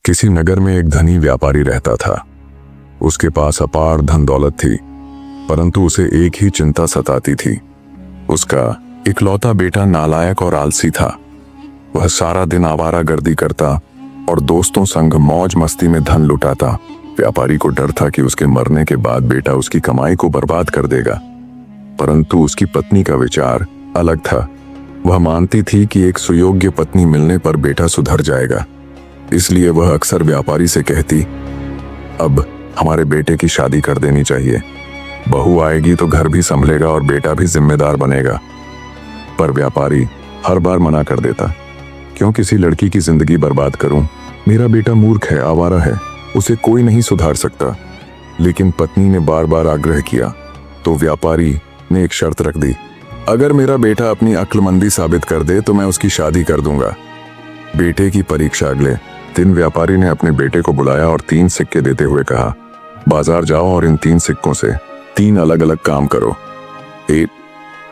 किसी नगर में एक धनी व्यापारी रहता था। उसके पास अपार धन दौलत थी, परंतु उसे एक ही चिंता सताती थी। उसका इकलौता बेटा नालायक और आलसी था। वह सारा दिन आवारागर्दी करता और दोस्तों संग मौज मस्ती में धन लुटाता। व्यापारी को डर था कि उसके मरने के बाद बेटा उसकी कमाई को बर्बाद कर देगा, परंतु उसकी पत्नी का विचार अलग था। वह मानती थी कि एक सुयोग्य पत्नी मिलने पर बेटा सुधर जाएगा। इसलिए वह अक्सर व्यापारी से कहती, अब हमारे बेटे की शादी कर देनी चाहिए। बहू आएगी तो घर भी संभलेगा और बेटा भी जिम्मेदार बनेगा। पर व्यापारी हर बार मना कर देता। क्यों किसी लड़की की जिंदगी बर्बाद करूं? मेरा बेटा मूर्ख है, आवारा है, उसे कोई नहीं सुधार सकता। लेकिन पत्नी ने बार बार आग्रह किया तो व्यापारी ने एक शर्त रख दी, अगर मेरा बेटा अपनी अक्लमंदी साबित कर दे तो मैं उसकी शादी कर दूंगा। बेटे की परीक्षा अगले दिन व्यापारी ने अपने बेटे को बुलाया और 3 सिक्के देते हुए कहा, बाजार जाओ और इन 3 सिक्कों से 3 अलग अलग काम करो।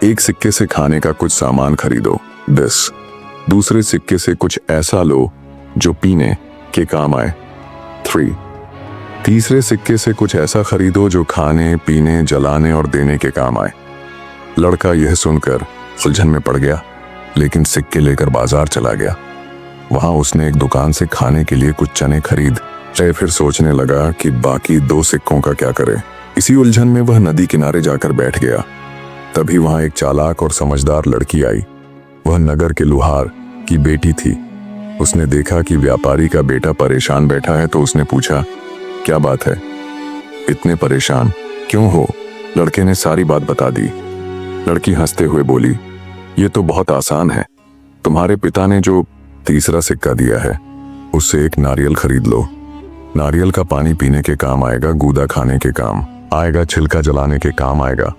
एक सिक्के से खाने का कुछ सामान खरीदो 10, दूसरे सिक्के से कुछ ऐसा लो जो पीने के काम आए 3, तीसरे सिक्के से कुछ ऐसा खरीदो जो खाने पीने जलाने और देने के काम आए। लड़का यह सुनकर उलझन में पड़ गया, लेकिन सिक्के लेकर बाजार चला गया। वहां उसने एक दुकान से खाने के लिए कुछ चने खरीद फिर सोचने लगा कि बाकी 2 सिक्कों का क्या करे। इसी उलझन में वह नदी किनारे जाकर बैठ गया। तभी वहां एक चालाक और समझदार लड़की आई। वह नगर के लुहार की बेटी थी। उसने देखा कि व्यापारी का बेटा परेशान बैठा है तो उसने पूछा, क्या बात है, इतने परेशान क्यों हो? लड़के ने सारी बात बता दी। लड़की हंसते हुए बोली, ये तो बहुत आसान है। तुम्हारे पिता ने जो तीसरा सिक्का दिया है उससे एक नारियल खरीद लो। नारियल का पानी पीने के काम आएगा, गूदा खाने के काम आएगा, छिलका जलाने के काम आएगा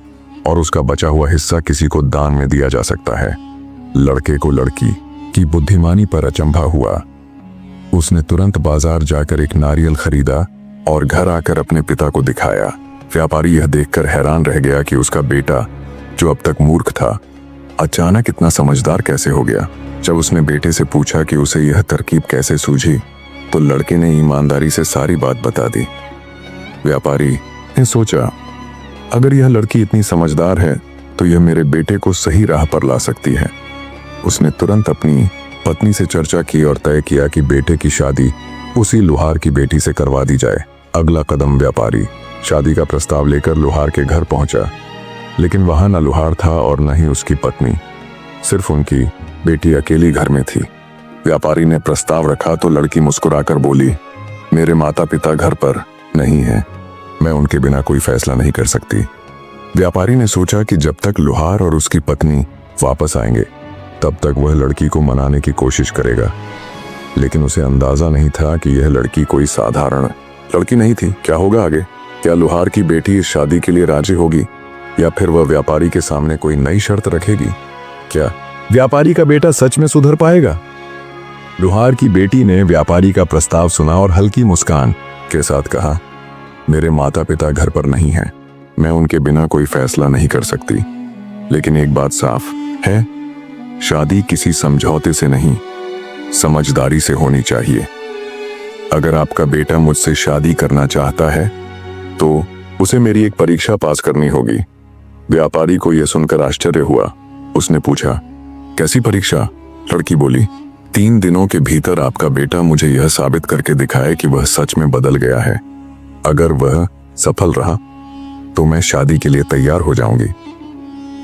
और उसका बचा हुआ हिस्सा किसी को दान में दिया जा सकता है। लड़के को लड़की की बुद्धिमानी पर अचंभा हुआ। उसने तुरंत बाजार जाकर एक नारियल खरीदा और घर आकर अपने पिता को दिखाया। व्यापारी यह देखकर हैरान रह गया कि उसका बेटा जो अब तक मूर्ख था अचानक इतना समझदार कैसे हो गया। जब उसने बेटे से पूछा कि उसे यह तरकीब कैसे सूझी तो लड़के ने ईमानदारी से सारी बात बता दी। व्यापारी ने सोचा, अगर यह लड़की इतनी समझदार है तो यह मेरे बेटे को सही राह पर ला सकती है। उसने तुरंत अपनी पत्नी से चर्चा की और तय किया कि बेटे की शादी उसी लुहार की बेटी से करवा दी जाए। अगला कदम, व्यापारी शादी का प्रस्ताव लेकर लुहार के घर पहुंचा, लेकिन वहां न लुहार था और न ही उसकी पत्नी, सिर्फ उनकी बेटी अकेली घर में थी। व्यापारी ने प्रस्ताव रखा तो लड़की मुस्कुराकर बोली, मेरे माता पिता घर पर नहीं हैं, मैं उनके बिना कोई फैसला नहीं कर सकती। व्यापारी ने सोचा कि जब तक लुहार और उसकी पत्नी वापस आएंगे तब तक वह लड़की को मनाने की कोशिश करेगा। लेकिन उसे अंदाजा नहीं था कि यह लड़की कोई साधारण लड़की नहीं थी। क्या होगा आगे? क्या लुहार की बेटी इस शादी के लिए राजी होगी या फिर वह व्यापारी के सामने कोई नई शर्त रखेगी? क्या व्यापारी का बेटा सच में सुधर पाएगा? लुहार की बेटी ने व्यापारी का प्रस्ताव सुना और हल्की मुस्कान के साथ कहा, मेरे माता पिता घर पर नहीं हैं, मैं उनके बिना कोई फैसला नहीं कर सकती। लेकिन एक बात साफ है, शादी किसी समझौते से नहीं, समझदारी से होनी चाहिए। अगर आपका बेटा मुझसे शादी करना चाहता है तो उसे मेरी एक परीक्षा पास करनी होगी। व्यापारी को यह सुनकर आश्चर्य हुआ। उसने पूछा, कैसी परीक्षा? लड़की बोली, 3 दिनों के भीतर आपका बेटा मुझे यह साबित करके दिखाए कि वह सच में बदल गया है। अगर वह सफल रहा तो मैं शादी के लिए तैयार हो जाऊंगी,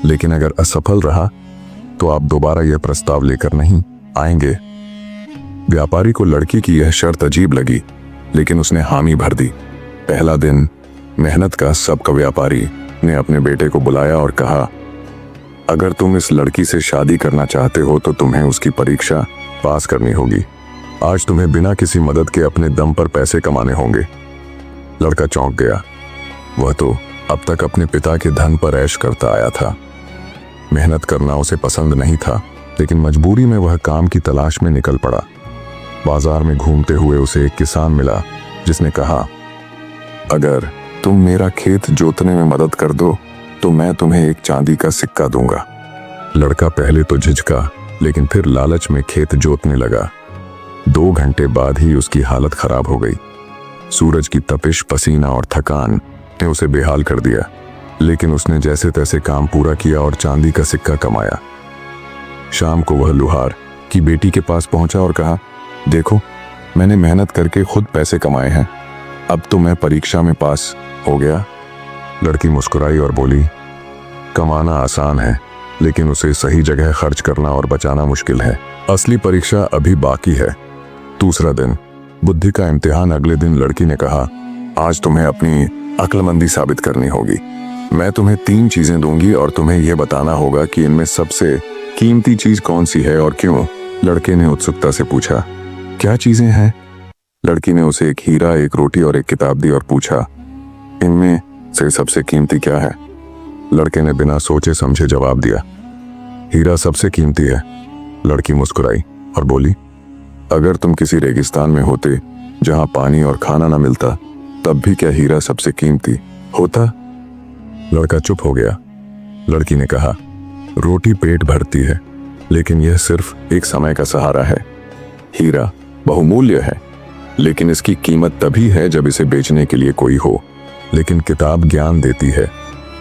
लेकिन अगर असफल रहा तो आप दोबारा यह प्रस्ताव लेकर नहीं आएंगे। व्यापारी को लड़की की यह शर्त अजीब लगी, लेकिन उसने हामी भर दी। पहला दिन मेहनत का सबका व्यापारी ने अपने बेटे को बुलाया और कहा, अगर तुम इस लड़की से शादी करना चाहते हो तो तुम्हें उसकी परीक्षा पास करनी होगी। आज तुम्हें बिना किसी मदद के अपने दम पर पैसे कमाने होंगे। लड़का चौंक गया। वह तो अब तक अपने पिता के धन पर ऐश करता आया था। मेहनत करना उसे पसंद नहीं था, लेकिन मजबूरी में वह काम की तलाश में निकल पड़ा। बाजार में घूमते हुए उसे एक किसान मिला जिसने कहा, अगर तुम मेरा खेत जोतने में मदद कर दो तो मैं तुम्हें एक चांदी का सिक्का दूंगा। लड़का पहले तो झिझका, लेकिन फिर लालच में खेत जोतने लगा। 2 घंटे बाद ही उसकी हालत खराब हो गई। सूरज की तपिश, पसीना और थकान ने उसे बेहाल कर दिया, लेकिन उसने जैसे तैसे काम पूरा किया और चांदी का सिक्का कमाया। शाम को वह लुहार की बेटी के पास पहुंचा और कहा, देखो, मैंने मेहनत करके खुद पैसे कमाए हैं, अब तो मैं परीक्षा में पास हो गया। लड़की मुस्कुराई और बोली, कमाना आसान है, लेकिन उसे सही जगह खर्च करना और बचाना मुश्किल है। असली परीक्षा अभी बाकी है। दूसरा दिन, बुद्धि का इम्तिहान। अगले दिन लड़की ने कहा, आज तुम्हें अपनी अक्लमंदी साबित करनी होगी। मैं तुम्हें 3 चीजें दूंगी और तुम्हें यह बताना होगा कि इनमें सबसे कीमती चीज कौन सी है और क्यों। लड़के ने उत्सुकता से पूछा, क्या चीजें हैं? लड़की ने उसे एक हीरा, एक रोटी और एक किताब दी और पूछा, इनमें से सबसे कीमती क्या है? लड़के ने बिना सोचे समझे जवाब दिया, हीरा सबसे कीमती है। लड़की मुस्कुराई और बोली, अगर तुम किसी रेगिस्तान में होते जहां पानी और खाना न मिलता, तब भी क्या हीरा सबसे कीमती होता? लड़का चुप हो गया। लड़की ने कहा, रोटी पेट भरती है, लेकिन यह सिर्फ एक समय का सहारा है। हीरा बहुमूल्य है, लेकिन इसकी कीमत तभी है जब इसे बेचने के लिए कोई हो। लेकिन किताब ज्ञान देती है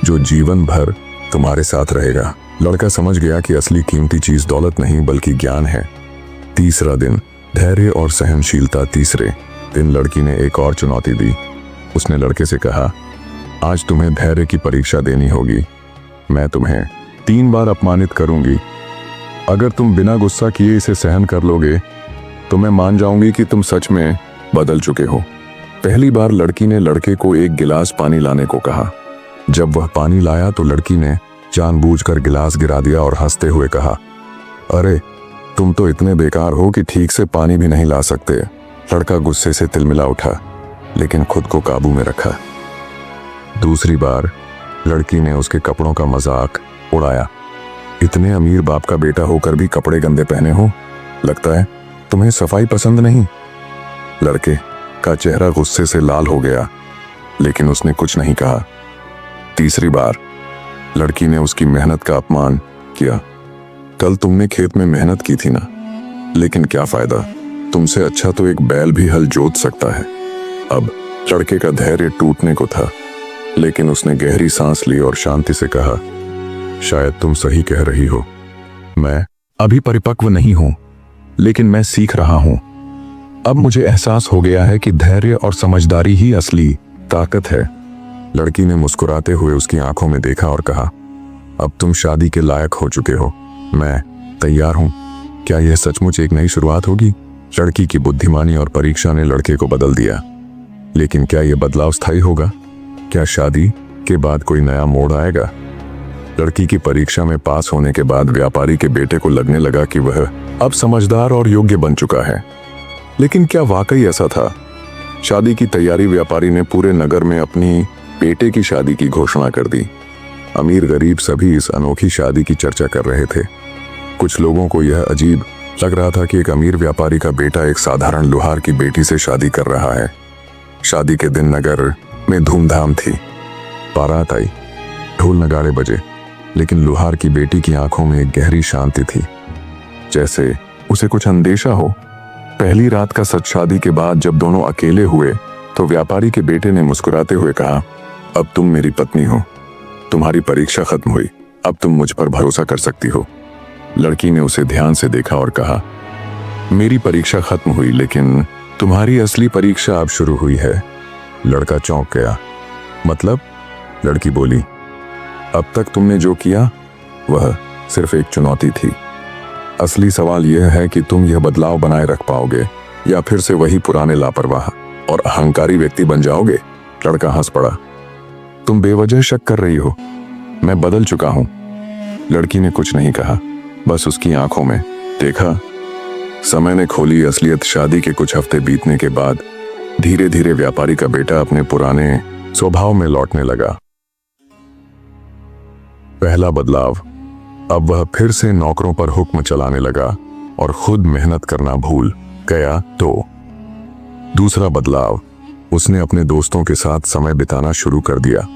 जो जीवन भर तुम्हारे साथ रहेगा। लड़का समझ गया कि असली कीमती चीज दौलत नहीं बल्कि ज्ञान है। तीसरा दिन, धैर्य और सहनशीलता। तीसरे दिन लड़की ने एक और चुनौती दी। उसने लड़के से कहा, आज तुम्हें धैर्य की परीक्षा देनी होगी। मैं तुम्हें 3 बार अपमानित करूंगी। अगर तुम बिना गुस्सा किए इसे सहन कर लोगे तो मैं मान जाऊंगी कि तुम सच में बदल चुके हो। पहली बार लड़की ने लड़के को एक गिलास पानी लाने को कहा। जब वह पानी लाया तो लड़की ने जानबूझकर गिलास गिरा दिया और हंसते हुए कहा, अरे तुम तो इतने बेकार हो कि ठीक से पानी भी नहीं ला सकते। लड़का गुस्से से तिलमिला उठा, लेकिन खुद को काबू में रखा। दूसरी बार लड़की ने उसके कपड़ों का मजाक उड़ाया। इतने अमीर बाप का बेटा होकर भी कपड़े गंदे पहने हो, लगता है तुम्हें सफाई पसंद नहीं। लड़के का चेहरा गुस्से से लाल हो गया, लेकिन उसने कुछ नहीं कहा। तीसरी बार लड़की ने उसकी मेहनत का अपमान किया। कल तुमने खेत में मेहनत की थी ना, लेकिन क्या फायदा, तुमसे अच्छा तो एक बैल भी हल जोत सकता है। अब लड़के का धैर्य टूटने को था, लेकिन उसने गहरी सांस ली और शांति से कहा, शायद तुम सही कह रही हो। मैं अभी परिपक्व नहीं हूं, लेकिन मैं सीख रहा हूं। अब मुझे एहसास हो गया है कि धैर्य और समझदारी ही असली ताकत है। लड़की ने मुस्कुराते हुए उसकी आंखों में देखा और कहा, अब तुम शादी के लायक हो चुके हो। मैं तैयार हूं। क्या यह सचमुच एक नई शुरुआत होगी? लड़की की बुद्धिमानी और परीक्षा ने लड़के को बदल दिया, लेकिन क्या यह बदलाव स्थायी होगा? क्या शादी के बाद कोई नया मोड़ आएगा? लड़की की परीक्षा में पास होने के बाद व्यापारी के बेटे को लगने लगा कि वह अब समझदार और योग्य बन चुका है। लेकिन क्या वाकई ऐसा था? शादी की तैयारी व्यापारी ने पूरे नगर में अपनी बेटे की शादी की घोषणा कर दी। अमीर गरीब सभी इस अनोखी शादी की चर्चा कर रहे थे। कुछ लोगों को यह अजीब लग रहा था कि एक अमीर व्यापारी का बेटा एक साधारण लुहार की बेटी से शादी कर रहा है। शादी के दिन नगर में धूमधाम थी। बारात आई, ढोल नगाड़े बजे, लेकिन लुहार की बेटी की आंखों में एक गहरी शांति थी, जैसे उसे कुछ अंदेशा हो। पहली रात का सच शादी के बाद जब दोनों अकेले हुए तो व्यापारी के बेटे ने मुस्कुराते हुए कहा, अब तुम मेरी पत्नी हो। तुम्हारी परीक्षा खत्म हुई, अब तुम मुझ पर भरोसा कर सकती हो। लड़की ने उसे ध्यान से देखा और कहा, मेरी परीक्षा खत्म हुई, लेकिन तुम्हारी असली परीक्षा अब शुरू हुई है। लड़का चौंक गया। मतलब? लड़की बोली, अब तक तुमने जो किया वह सिर्फ एक चुनौती थी। असली सवाल यह है कि तुम यह बदलाव बनाए रख पाओगे या फिर से वही पुराने लापरवाह और अहंकारी व्यक्ति बन जाओगे। लड़का हंस पड़ा। तुम बेवजह शक कर रही हो, मैं बदल चुका हूं। लड़की ने कुछ नहीं कहा, बस उसकी आंखों में देखा। समय ने खोली असलियत। शादी के कुछ हफ्ते बीतने के बाद धीरे धीरे व्यापारी का बेटा अपने पुराने स्वभाव में लौटने लगा। पहला बदलाव, अब वह फिर से नौकरों पर हुक्म चलाने लगा और खुद मेहनत करना भूल गया। तो दूसरा बदलाव, उसने अपने दोस्तों के साथ समय बिताना शुरू कर दिया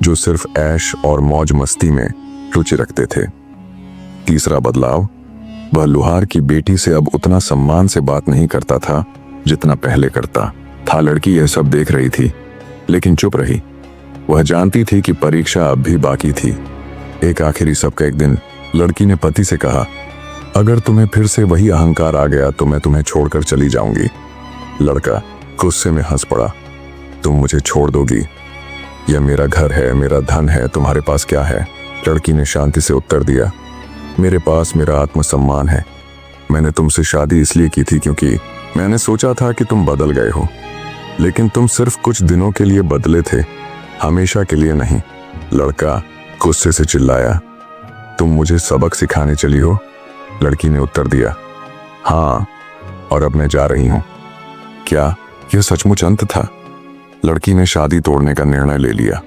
जो सिर्फ ऐश और मौज मस्ती में रुचि रखते थे। तीसरा बदलाव, वह लुहार की बेटी से अब उतना सम्मान से बात नहीं करता था जितना पहले करता था। लड़की यह सब देख रही थी लेकिन चुप रही। वह जानती थी कि परीक्षा अब भी बाकी थी। एक आखिरी सबका एक दिन लड़की ने पति से कहा, अगर तुम्हें फिर से वही अहंकार आ गया तो मैं तुम्हें छोड़कर चली जाऊंगी। लड़का गुस्से में हंस पड़ा, तुम मुझे छोड़ दोगी? यह मेरा घर है, मेरा धन है, तुम्हारे पास क्या है? लड़की ने शांति से उत्तर दिया, मेरे पास मेरा आत्मसम्मान है। मैंने तुमसे शादी इसलिए की थी क्योंकि मैंने सोचा था कि तुम बदल गए हो, लेकिन तुम सिर्फ कुछ दिनों के लिए बदले थे, हमेशा के लिए नहीं। लड़का गुस्से से चिल्लाया, तुम मुझे सबक सिखाने चली हो? लड़की ने उत्तर दिया, हाँ, और अब मैं जा रही हूं। क्या यह सचमुच अंत था? लड़की ने शादी तोड़ने का निर्णय ले लिया,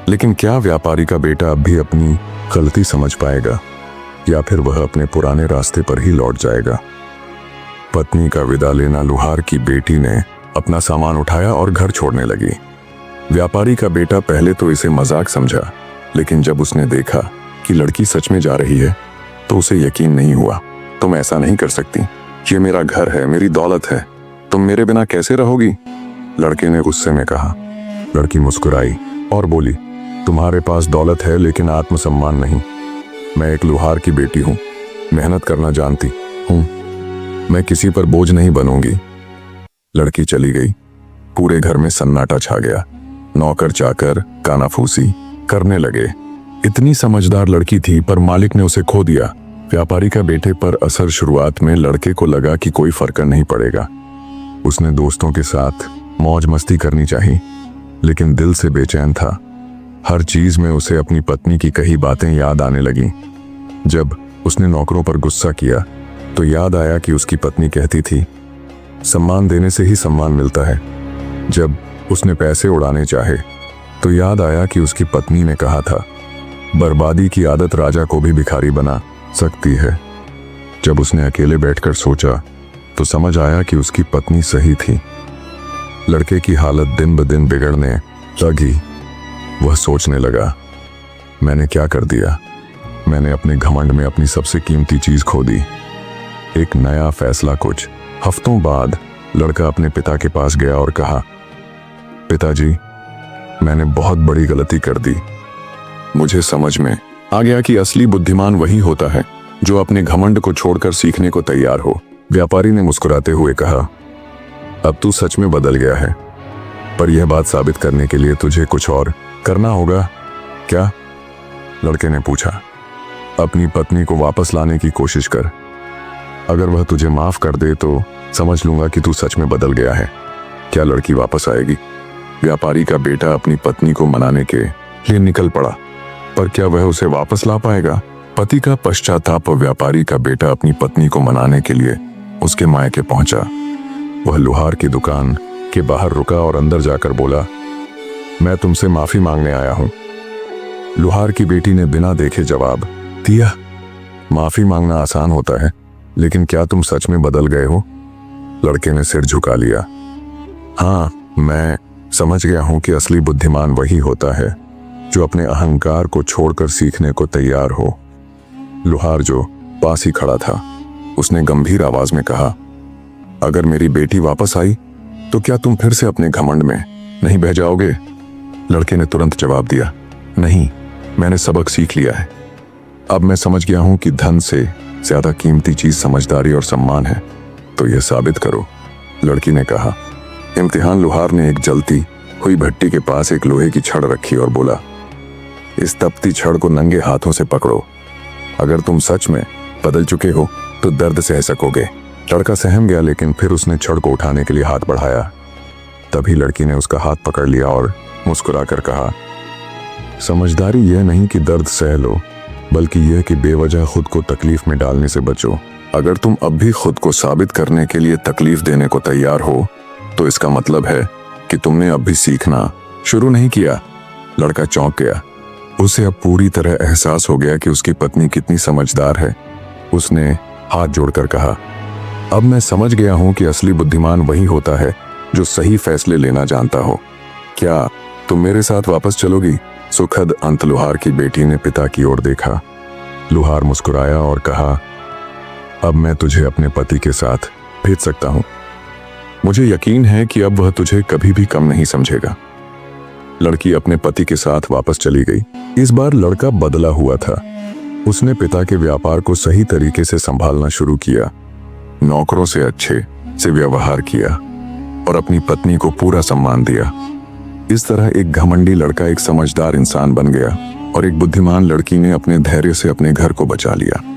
लेकिन क्या व्यापारी का बेटा अब भी अपनी गलती समझ पाएगा या फिर वह अपने पुराने रास्ते पर ही लौट जाएगा? पत्नी का विदा लेना लुहार की बेटी ने अपना सामान उठाया और घर छोड़ने लगी। व्यापारी का बेटा पहले तो इसे मजाक समझा, लेकिन जब उसने देखा कि लड़की सच में जा रही है तो उसे यकीन नहीं हुआ। तुम ऐसा नहीं कर सकती, ये मेरा घर है, मेरी दौलत है, तुम मेरे बिना कैसे रहोगी? लड़के ने गुस्से में कहा। लड़की मुस्कुराई और बोली, तुम्हारे पास दौलत है लेकिन आत्मसम्मान नहीं। मैं एक लुहार की बेटी हूँ, मेहनत करना जानती हूँ, मैं किसी पर बोझ नहीं बनूंगी। लड़की चली गई। पूरे घर में सन्नाटा छा गया। नौकर चाकर कानाफूसी करने लगे। इतनी समझदार लड़की थी पर मालिक ने उसे खो दिया। व्यापारी का बेटे पर असर शुरुआत में लड़के को लगा कि कोई फर्क नहीं पड़ेगा। उसने दोस्तों के साथ मौज मस्ती करनी चाहिए, लेकिन दिल से बेचैन था। हर चीज में उसे अपनी पत्नी की कही बातें याद आने लगी। जब उसने नौकरों पर गुस्सा किया तो याद आया कि उसकी पत्नी कहती थी, सम्मान देने से ही सम्मान मिलता है। जब उसने पैसे उड़ाने चाहे तो याद आया कि उसकी पत्नी ने कहा था, बर्बादी की आदत राजा को भी भिखारी बना सकती है। जब उसने अकेले बैठकर सोचा तो समझ आया कि उसकी पत्नी सही थी। लड़के की हालत दिन ब दिन बिगड़ने लगी। वह सोचने लगा, मैंने क्या कर दिया? मैंने अपने घमंड में अपनी सबसे कीमती चीज खो दी। एक नया फैसला। कुछ हफ्तों बाद लड़का अपने पिता के पास गया और कहा, पिताजी, मैंने बहुत बड़ी गलती कर दी। मुझे समझ में आ गया कि असली बुद्धिमान वही होता है जो अपने घमंड को छोड़कर सीखने को तैयार हो। व्यापारी ने मुस्कुराते हुए कहा, अब तू सच में बदल गया है, पर यह बात साबित करने के लिए तुझे कुछ और करना होगा। क्या? लड़के ने पूछा। अपनी पत्नी को वापस लाने की कोशिश कर। अगर वह तुझे माफ कर दे तो समझ लूंगा कि तू सच में बदल गया है। क्या लड़की वापस आएगी? व्यापारी का बेटा अपनी पत्नी को मनाने के लिए निकल पड़ा, पर क्या वह उसे वापस ला पाएगा? पति का पश्चाताप। व्यापारी का बेटा अपनी पत्नी को मनाने के लिए उसके मायके पहुंचा। वह लुहार की दुकान के बाहर रुका और अंदर जाकर बोला, मैं तुमसे माफी मांगने आया हूं। लुहार की बेटी ने बिना देखे जवाब दिया, माफी मांगना आसान होता है, लेकिन क्या तुम सच में बदल गए हो? लड़के ने सिर झुका लिया। हाँ, मैं समझ गया हूं कि असली बुद्धिमान वही होता है जो अपने अहंकार को छोड़कर सीखने को तैयार हो। लुहार जो पास ही खड़ा था, उसने गंभीर आवाज में कहा, अगर मेरी बेटी वापस आई तो क्या तुम फिर से अपने घमंड में नहीं बह जाओगे? लड़के ने तुरंत जवाब दिया, नहीं, मैंने सबक सीख लिया है। अब मैं समझ गया हूं कि धन से ज्यादा कीमती चीज समझदारी और सम्मान है। तो यह साबित करो, लड़की ने कहा। इम्तिहान। लुहार ने एक जलती हुई भट्टी के पास एक लोहे की छड़ रखी और बोला, इस तपती छड़ को नंगे हाथों से पकड़ो। अगर तुम सच में बदल चुके हो तो दर्द सह सकोगे। लड़का सहम गया, लेकिन फिर उसने छड़ को उठाने के लिए हाथ बढ़ाया। तभी लड़की ने उसका हाथ पकड़ लिया और मुस्कुराकर कहा, समझदारी यह नहीं कि दर्द सह लो, बल्कि यह कि बेवजह खुद को तकलीफ में डालने से बचो। अगर तुम अब भी खुद को साबित करने के लिए तकलीफ देने को तैयार हो तो इसका मतलब है कि तुमने अब भी सीखना शुरू नहीं किया। लड़का चौंक गया। उसे अब पूरी तरह एहसास हो गया कि उसकी पत्नी कितनी समझदार है। उसने हाथ जोड़कर कहा, अब मैं समझ गया हूं कि असली बुद्धिमान वही होता है जो सही फैसले लेना जानता हो। क्या तुम मेरे साथ वापस चलोगी? सुखद अंत। लुहार की बेटी ने पिता की ओर देखा। लुहार मुस्कुराया और कहा, अब मैं तुझे अपने पति के साथ भेज सकता हूं। मुझे यकीन है कि अब वह तुझे कभी भी कम नहीं समझेगा। लड़की अपने पति के साथ वापस चली गई। इस बार लड़का बदला हुआ था। उसने पिता के व्यापार को सही तरीके से संभालना शुरू किया, नौकरों से अच्छे से व्यवहार किया और अपनी पत्नी को पूरा सम्मान दिया। इस तरह एक घमंडी लड़का एक समझदार इंसान बन गया और एक बुद्धिमान लड़की ने अपने धैर्य से अपने घर को बचा लिया।